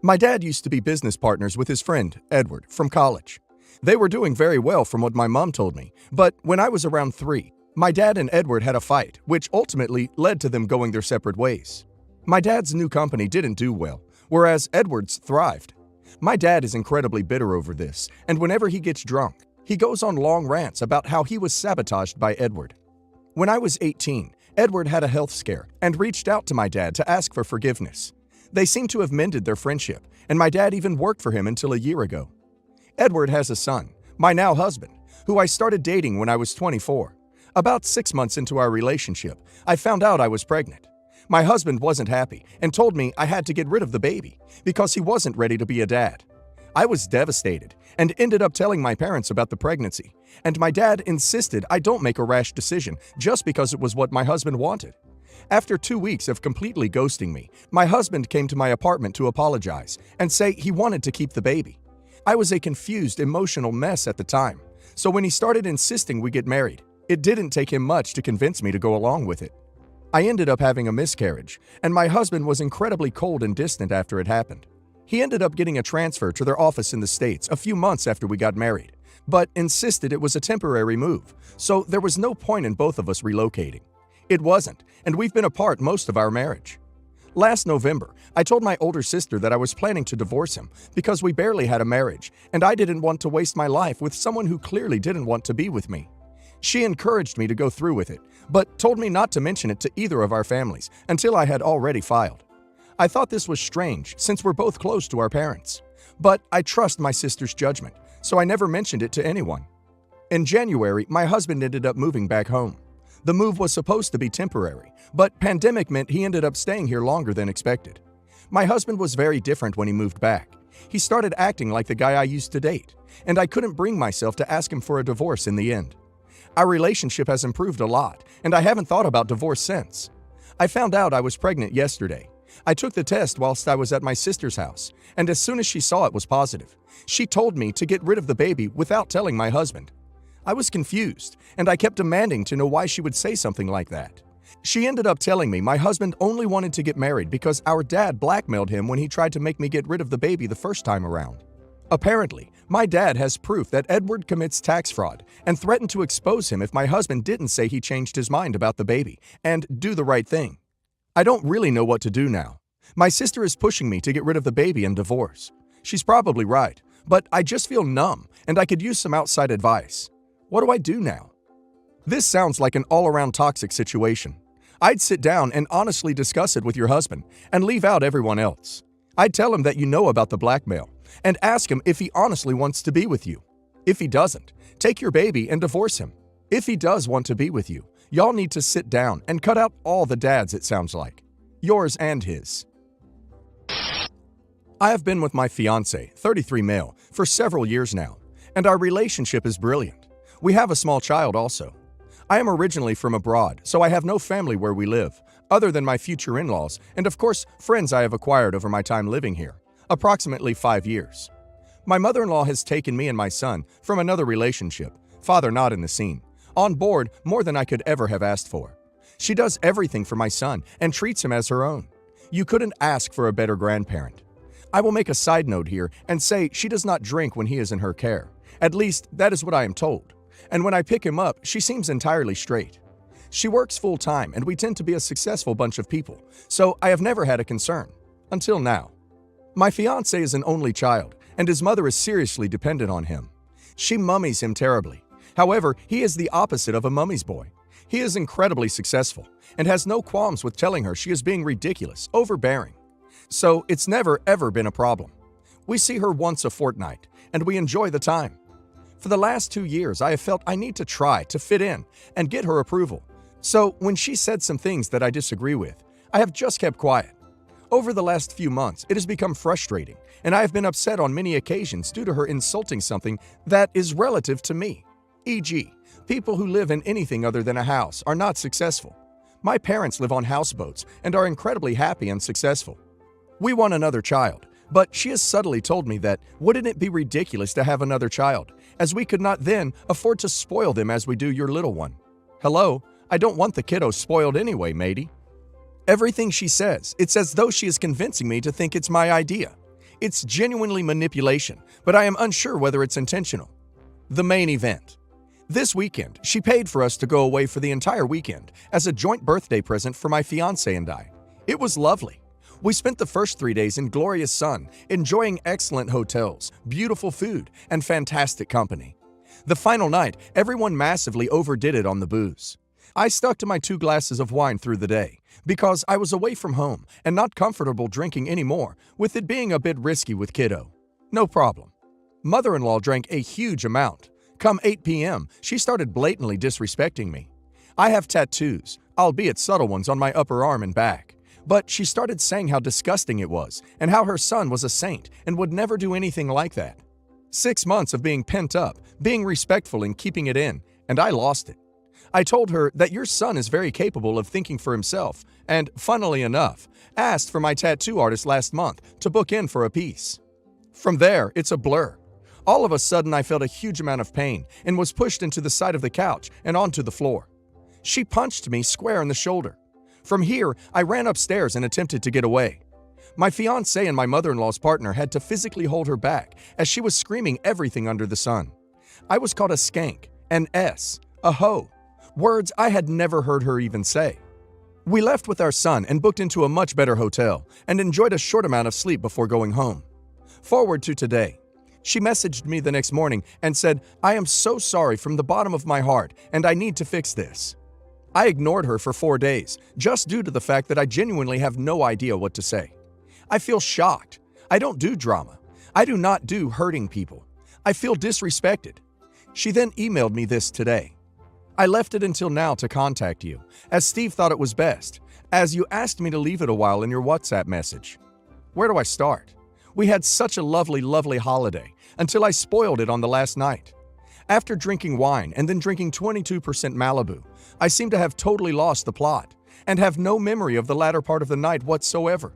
My dad used to be business partners with his friend, Edward, from college. They were doing very well from what my mom told me, but when I was around 3, my dad and Edward had a fight, which ultimately led to them going their separate ways. My dad's new company didn't do well, whereas Edward's thrived. My dad is incredibly bitter over this, and whenever he gets drunk, he goes on long rants about how he was sabotaged by Edward. When I was 18, Edward had a health scare and reached out to my dad to ask for forgiveness. They seem to have mended their friendship, and my dad even worked for him until a year ago. Edward has a son, my now husband, who I started dating when I was 24. About 6 months into our relationship, I found out I was pregnant. My husband wasn't happy and told me I had to get rid of the baby because he wasn't ready to be a dad. I was devastated and ended up telling my parents about the pregnancy, and my dad insisted I don't make a rash decision just because it was what my husband wanted. After 2 weeks of completely ghosting me, my husband came to my apartment to apologize and say he wanted to keep the baby. I was a confused, emotional mess at the time, so when he started insisting we get married, it didn't take him much to convince me to go along with it. I ended up having a miscarriage, and my husband was incredibly cold and distant after it happened. He ended up getting a transfer to their office in the States a few months after we got married, but insisted it was a temporary move, so there was no point in both of us relocating. It wasn't, and we've been apart most of our marriage. Last November, I told my older sister that I was planning to divorce him because we barely had a marriage, and I didn't want to waste my life with someone who clearly didn't want to be with me. She encouraged me to go through with it, but told me not to mention it to either of our families until I had already filed. I thought this was strange since we're both close to our parents, but I trust my sister's judgment, so I never mentioned it to anyone. In January, my husband ended up moving back home. The move was supposed to be temporary, but pandemic meant he ended up staying here longer than expected. My husband was very different when he moved back. He started acting like the guy I used to date, and I couldn't bring myself to ask him for a divorce in the end. Our relationship has improved a lot, and I haven't thought about divorce since. I found out I was pregnant yesterday. I took the test whilst I was at my sister's house, and as soon as she saw it was positive, she told me to get rid of the baby without telling my husband. I was confused, and I kept demanding to know why she would say something like that. She ended up telling me my husband only wanted to get married because our dad blackmailed him when he tried to make me get rid of the baby the first time around. Apparently, my dad has proof that Edward commits tax fraud and threatened to expose him if my husband didn't say he changed his mind about the baby and do the right thing. I don't really know what to do now. My sister is pushing me to get rid of the baby and divorce. She's probably right, but I just feel numb and I could use some outside advice. What do I do now? This sounds like an all-around toxic situation. I'd sit down and honestly discuss it with your husband and leave out everyone else. I'd tell him that you know about the blackmail and ask him if he honestly wants to be with you. If he doesn't, take your baby and divorce him. If he does want to be with you, y'all need to sit down and cut out all the dads, it sounds like. Yours and his. I have been with my fiancé, 33 male, for several years now, and our relationship is brilliant. We have a small child also. I am originally from abroad, so I have no family where we live, other than my future in-laws and of course friends I have acquired over my time living here, approximately 5 years. My mother-in-law has taken me and my son from another relationship, father not in the scene, on board more than I could ever have asked for. She does everything for my son and treats him as her own. You couldn't ask for a better grandparent. I will make a side note here and say she does not drink when he is in her care. At least, that is what I am told. And when I pick him up, she seems entirely straight. She works full-time and we tend to be a successful bunch of people, so I have never had a concern. Until now. My fiancé is an only child, and his mother is seriously dependent on him. She mummies him terribly. However, he is the opposite of a mummy's boy. He is incredibly successful and has no qualms with telling her she is being ridiculous, overbearing. So it's never ever been a problem. We see her once a fortnight, and we enjoy the time. For the last 2 years, I have felt I need to try to fit in and get her approval. So when she said some things that I disagree with, I have just kept quiet. Over the last few months, it has become frustrating, and I have been upset on many occasions due to her insulting something that is relative to me. E.g., people who live in anything other than a house are not successful. My parents live on houseboats and are incredibly happy and successful. We want another child, but she has subtly told me that wouldn't it be ridiculous to have another child, as we could not then afford to spoil them as we do your little one. Hello, I don't want the kiddo spoiled anyway, matey. Everything she says, it's as though she is convincing me to think it's my idea. It's genuinely manipulation, but I am unsure whether it's intentional. The main event. This weekend, she paid for us to go away for the entire weekend as a joint birthday present for my fiancé and I. It was lovely. We spent the first 3 days in glorious sun, enjoying excellent hotels, beautiful food, and fantastic company. The final night, everyone massively overdid it on the booze. I stuck to my 2 glasses of wine through the day because I was away from home and not comfortable drinking anymore, with it being a bit risky with kiddo. No problem. Mother-in-law drank a huge amount. Come 8 p.m., she started blatantly disrespecting me. I have tattoos, albeit subtle ones, on my upper arm and back. But she started saying how disgusting it was and how her son was a saint and would never do anything like that. 6 months of being pent up, being respectful and keeping it in, and I lost it. I told her that your son is very capable of thinking for himself and, funnily enough, asked for my tattoo artist last month to book in for a piece. From there, it's a blur. All of a sudden, I felt a huge amount of pain and was pushed into the side of the couch and onto the floor. She punched me square in the shoulder. From here, I ran upstairs and attempted to get away. My fiancé and my mother-in-law's partner had to physically hold her back as she was screaming everything under the sun. I was called a skank, an S, a hoe, words I had never heard her even say. We left with our son and booked into a much better hotel and enjoyed a short amount of sleep before going home. Forward to today. She messaged me the next morning and said, "I am so sorry from the bottom of my heart and I need to fix this." I ignored her for 4 days, just due to the fact that I genuinely have no idea what to say. I feel shocked. I don't do drama. I do not do hurting people. I feel disrespected. She then emailed me this today. I left it until now to contact you, as Steve thought it was best, as you asked me to leave it a while in your WhatsApp message. Where do I start? We had such a lovely holiday, until I spoiled it on the last night. After drinking wine and then drinking 22% Malibu, I seem to have totally lost the plot and have no memory of the latter part of the night whatsoever.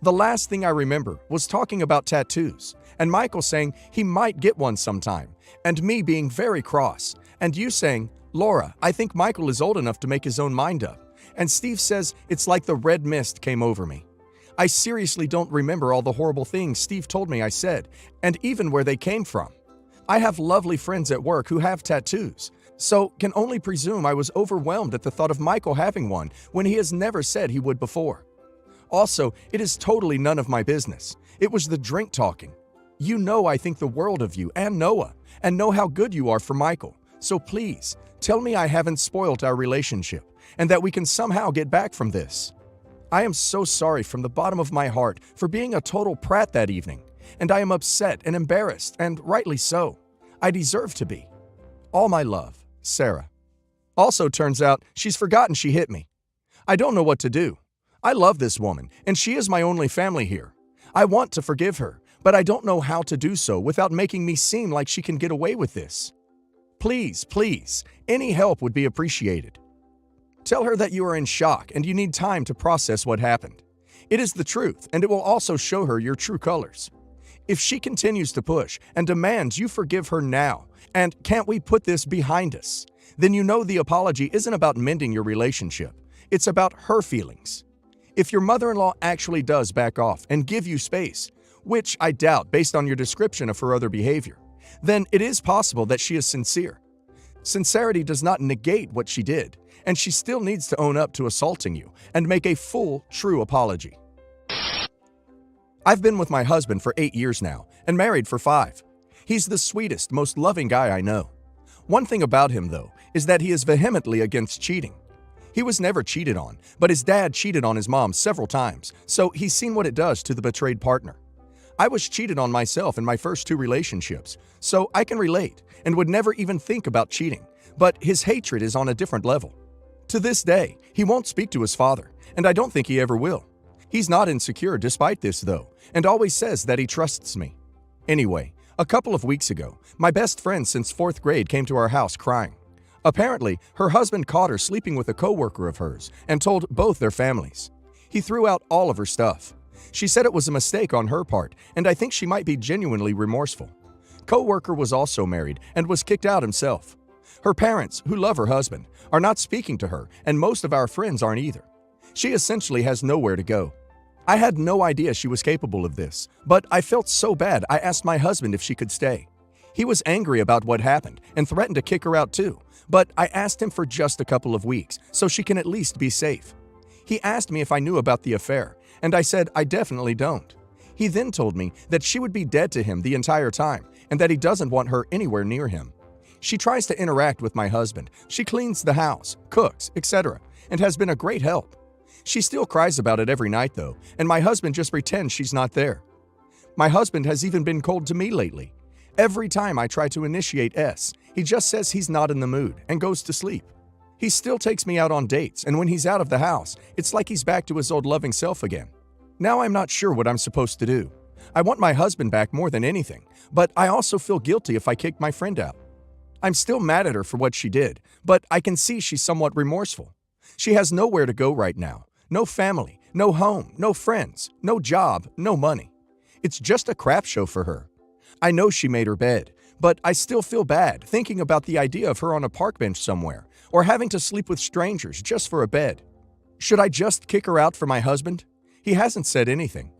The last thing I remember was talking about tattoos and Michael saying he might get one sometime and me being very cross and you saying, "Laura, I think Michael is old enough to make his own mind up," and Steve says it's like the red mist came over me. I seriously don't remember all the horrible things Steve told me I said and even where they came from. I have lovely friends at work who have tattoos, so can only presume I was overwhelmed at the thought of Michael having one when he has never said he would before. Also, it is totally none of my business. It was the drink talking. You know I think the world of you and Noah, and know how good you are for Michael, so please, tell me I haven't spoiled our relationship, and that we can somehow get back from this. I am so sorry from the bottom of my heart for being a total prat that evening, and I am upset and embarrassed, and rightly so. I deserve to be. All my love, Sarah. Also turns out she's forgotten she hit me. I don't know what to do. I love this woman, and she is my only family here. I want to forgive her, but I don't know how to do so without making me seem like she can get away with this. Please, any help would be appreciated. Tell her that you are in shock and you need time to process what happened. It is the truth, and it will also show her your true colors. If she continues to push and demands you forgive her now, and can't we put this behind us, then you know the apology isn't about mending your relationship. It's about her feelings. If your mother-in-law actually does back off and give you space, which I doubt based on your description of her other behavior, then it is possible that she is sincere. Sincerity does not negate what she did, and she still needs to own up to assaulting you and make a full, true apology. I've been with my husband for 8 years now and married for 5. He's the sweetest, most loving guy I know. One thing about him, though, is that he is vehemently against cheating. He was never cheated on, but his dad cheated on his mom several times, so he's seen what it does to the betrayed partner. I was cheated on myself in my first 2 relationships, so I can relate and would never even think about cheating, but his hatred is on a different level. To this day, he won't speak to his father, and I don't think he ever will. He's not insecure despite this, though, and always says that he trusts me. Anyway, a couple of weeks ago, my best friend since 4th grade came to our house crying. Apparently, her husband caught her sleeping with a coworker of hers and told both their families. He threw out all of her stuff. She said it was a mistake on her part, and I think she might be genuinely remorseful. Coworker was also married and was kicked out himself. Her parents, who love her husband, are not speaking to her, and most of our friends aren't either. She essentially has nowhere to go. I had no idea she was capable of this, but I felt so bad I asked my husband if she could stay. He was angry about what happened and threatened to kick her out too, but I asked him for just a couple of weeks so she can at least be safe. He asked me if I knew about the affair, and I said I definitely don't. He then told me that she would be dead to him the entire time and that he doesn't want her anywhere near him. She tries to interact with my husband. She cleans the house, cooks, etc., and has been a great help. She still cries about it every night though, and my husband just pretends she's not there. My husband has even been cold to me lately. Every time I try to initiate S, he just says he's not in the mood and goes to sleep. He still takes me out on dates, and when he's out of the house, it's like he's back to his old loving self again. Now I'm not sure what I'm supposed to do. I want my husband back more than anything, but I also feel guilty if I kick my friend out. I'm still mad at her for what she did, but I can see she's somewhat remorseful. She has nowhere to go right now. No family, no home, no friends, no job, no money. It's just a crap show for her. I know she made her bed, but I still feel bad thinking about the idea of her on a park bench somewhere or having to sleep with strangers just for a bed. Should I just kick her out for my husband? He hasn't said anything.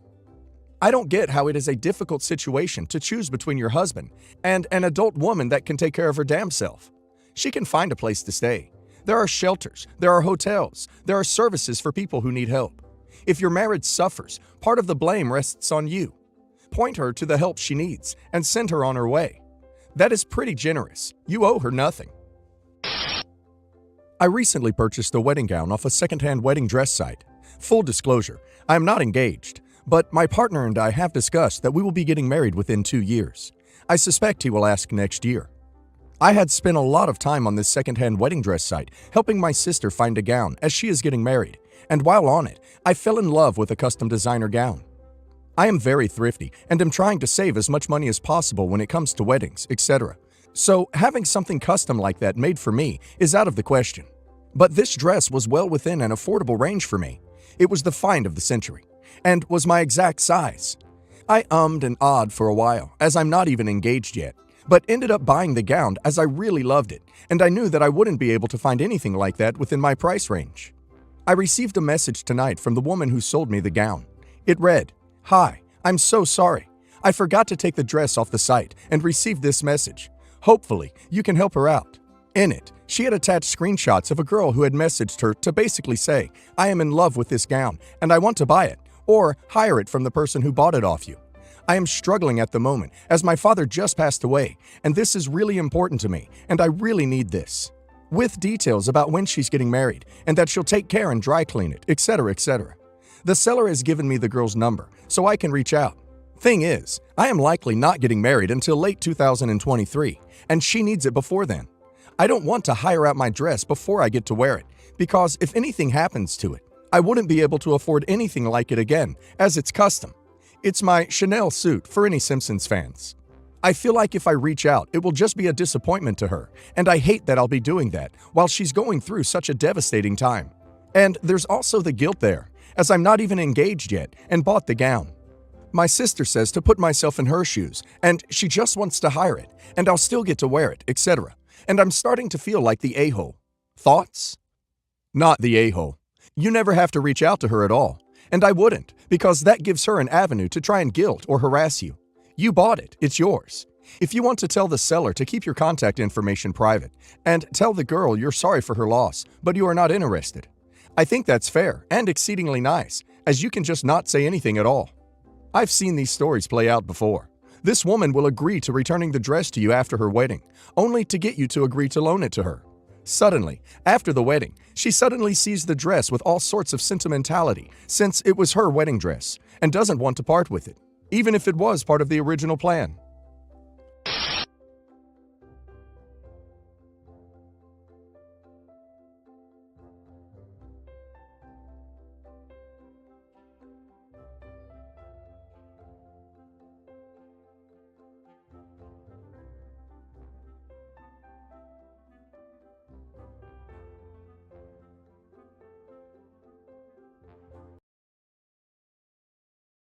I don't get how it is a difficult situation to choose between your husband and an adult woman that can take care of her damn self. She can find a place to stay. There are shelters, there are hotels, there are services for people who need help. If your marriage suffers, part of the blame rests on you. Point her to the help she needs and send her on her way. That is pretty generous. You owe her nothing. I recently purchased a wedding gown off a secondhand wedding dress site. Full disclosure, I am not engaged, but my partner and I have discussed that we will be getting married within 2 years. I suspect he will ask next year. I had spent a lot of time on this secondhand wedding dress site helping my sister find a gown as she is getting married, and while on it, I fell in love with a custom designer gown. I am very thrifty and am trying to save as much money as possible when it comes to weddings, etc. So having something custom like that made for me is out of the question. But this dress was well within an affordable range for me. It was the find of the century, and was my exact size. I ummed and ahed for a while, as I'm not even engaged yet, but ended up buying the gown as I really loved it, and I knew that I wouldn't be able to find anything like that within my price range. I received a message tonight from the woman who sold me the gown. It read, "Hi, I'm so sorry. I forgot to take the dress off the site and received this message. Hopefully, you can help her out." In it, she had attached screenshots of a girl who had messaged her to basically say, "I am in love with this gown and I want to buy it, or hire it from the person who bought it off you. I am struggling at the moment as my father just passed away, and this is really important to me, and I really need this." With details about when she's getting married and that she'll take care and dry clean it, etc., etc. The seller has given me the girl's number so I can reach out. Thing is, I am likely not getting married until late 2023, and she needs it before then. I don't want to hire out my dress before I get to wear it, because if anything happens to it, I wouldn't be able to afford anything like it again, as it's custom. It's my Chanel suit for any Simpsons fans. I feel like if I reach out, it will just be a disappointment to her, and I hate that I'll be doing that while she's going through such a devastating time. And there's also the guilt there, as I'm not even engaged yet and bought the gown. My sister says to put myself in her shoes, and she just wants to hire it, and I'll still get to wear it, etc. And I'm starting to feel like the a-hole. Thoughts? Not the a-hole. You never have to reach out to her at all. And I wouldn't, because that gives her an avenue to try and guilt or harass you. You bought it, it's yours. If you want to tell the seller to keep your contact information private, and tell the girl you're sorry for her loss, but you are not interested, I think that's fair and exceedingly nice, as you can just not say anything at all. I've seen these stories play out before. This woman will agree to returning the dress to you after her wedding, only to get you to agree to loan it to her. Suddenly, after the wedding, she suddenly sees the dress with all sorts of sentimentality since it was her wedding dress and doesn't want to part with it, even if it was part of the original plan.